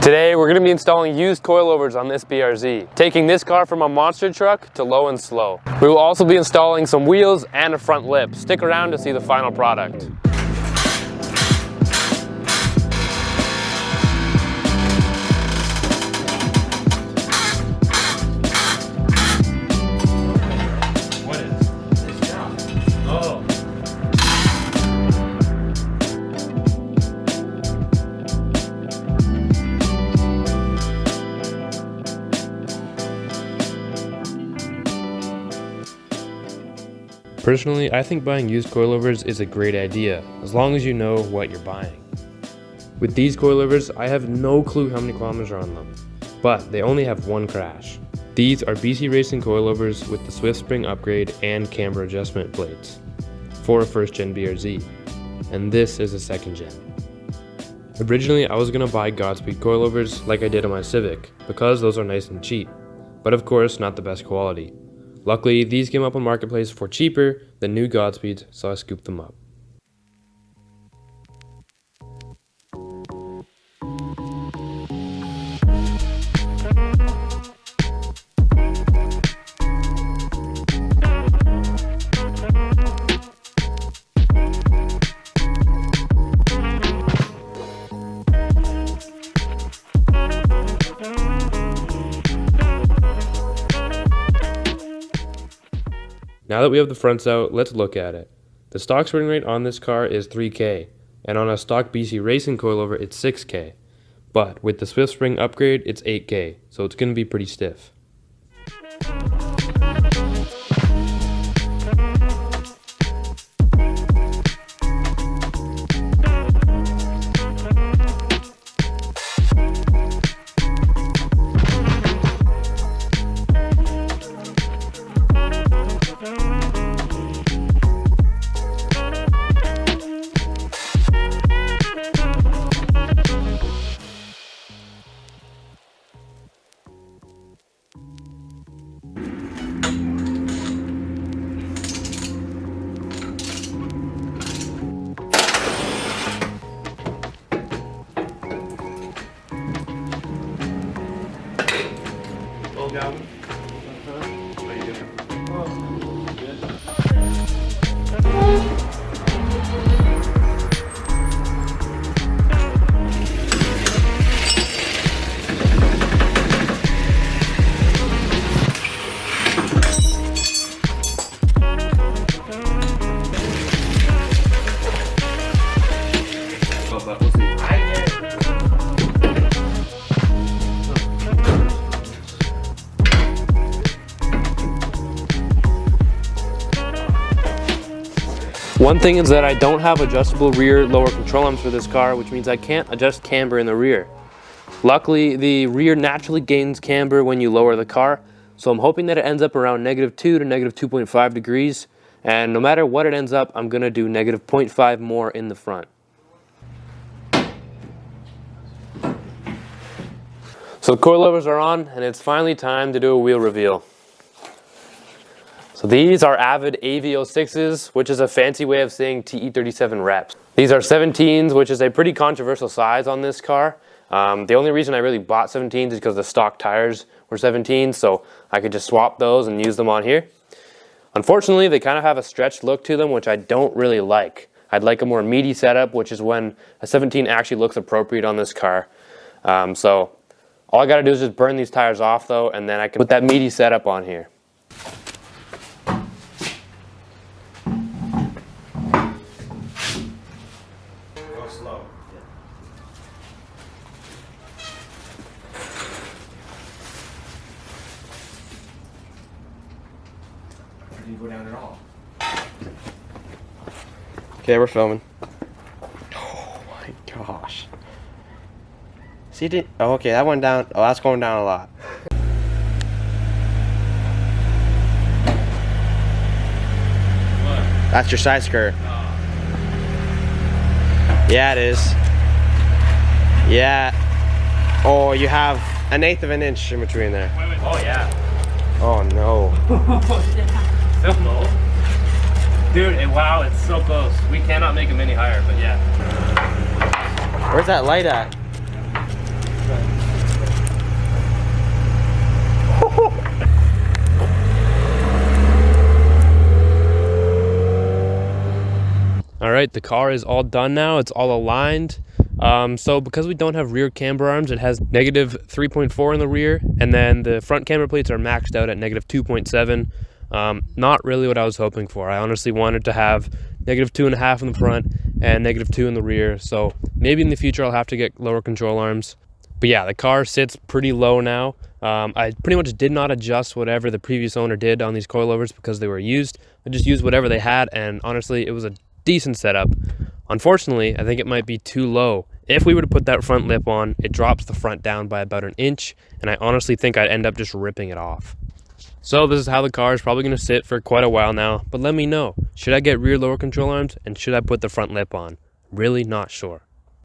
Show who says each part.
Speaker 1: Today we're going to be installing used coilovers on this BRZ, taking this car from a monster truck to low and slow. We will also be installing some wheels and a front lip. Stick around to see the final product. Personally, I think buying used coilovers is a great idea, as long as you know what you're buying. With these coilovers, I have no clue how many kilometers are on them, but they only have one crash. These are BC Racing coilovers with the Swift Spring upgrade and camber adjustment plates for a first gen BRZ, and this is a second gen. Originally, I was going to buy Godspeed coilovers like I did on my Civic, because those are nice and cheap, but of course not the best quality. Luckily, these came up on Marketplace for cheaper than new Godspeeds, so I scooped them up. Now that we have the fronts out, let's look at it. The stock spring rate on this car is 3K, and on a stock BC Racing coilover it's 6K. But with the Swift Spring upgrade, it's 8K, so it's going to be pretty stiff. Gavin. How you doing? Oh, good. We'll see. One thing is that I don't have adjustable rear lower control arms for this car, which means I can't adjust camber in the rear. Luckily, the rear naturally gains camber when you lower the car, so I'm hoping that it ends up around -2 to -2.5 degrees, and no matter what it ends up, I'm going to do -0.5 more in the front. So the coilovers are on, and it's finally time to do a wheel reveal. So these are Avid AV06s, which is a fancy way of saying TE37 reps. These are 17s, which is a pretty controversial size on this car. The only reason I really bought 17s is because the stock tires were 17s, so I could just swap those and use them on here. Unfortunately, they kind of have a stretched look to them, which I don't really like. I'd like a more meaty setup, which is when a 17 actually looks appropriate on this car. So all I gotta do is just burn these tires off though, and then I can put that meaty setup on here.
Speaker 2: Slow. Or did you go down at all?
Speaker 3: Okay, we're filming. Oh my gosh. See, it didn't. Oh, okay, that went down. Oh, that's going down a lot.
Speaker 1: What?
Speaker 3: That's your side skirt. Yeah, it is. Yeah. Oh, you have 1/8 of an inch in between there.
Speaker 1: Wait. Oh, yeah.
Speaker 3: Oh, no.
Speaker 1: So close. Dude, wow, it's so close. We cannot make them any higher, but yeah.
Speaker 3: Where's that light at?
Speaker 1: right, the car is all done now. It's all aligned. So because we don't have rear camber arms, it has negative 3.4 in the rear, and then the front camber plates are maxed out at negative 2.7. Not really what I was hoping for. I honestly wanted to have negative 2.5 in the front and negative 2 in the rear. So maybe in the future I'll have to get lower control arms. But yeah, the car sits pretty low now. I pretty much did not adjust whatever the previous owner did on these coilovers because they were used. I just used whatever they had, and honestly, it was a decent setup. Unfortunately, I think it might be too low. If we were to put that front lip on, it drops the front down by about an inch, and I honestly think I'd end up just ripping it off. So this is how the car is probably going to sit for quite a while now, but let me know, should I get rear lower control arms, and should I put the front lip on? Really not sure.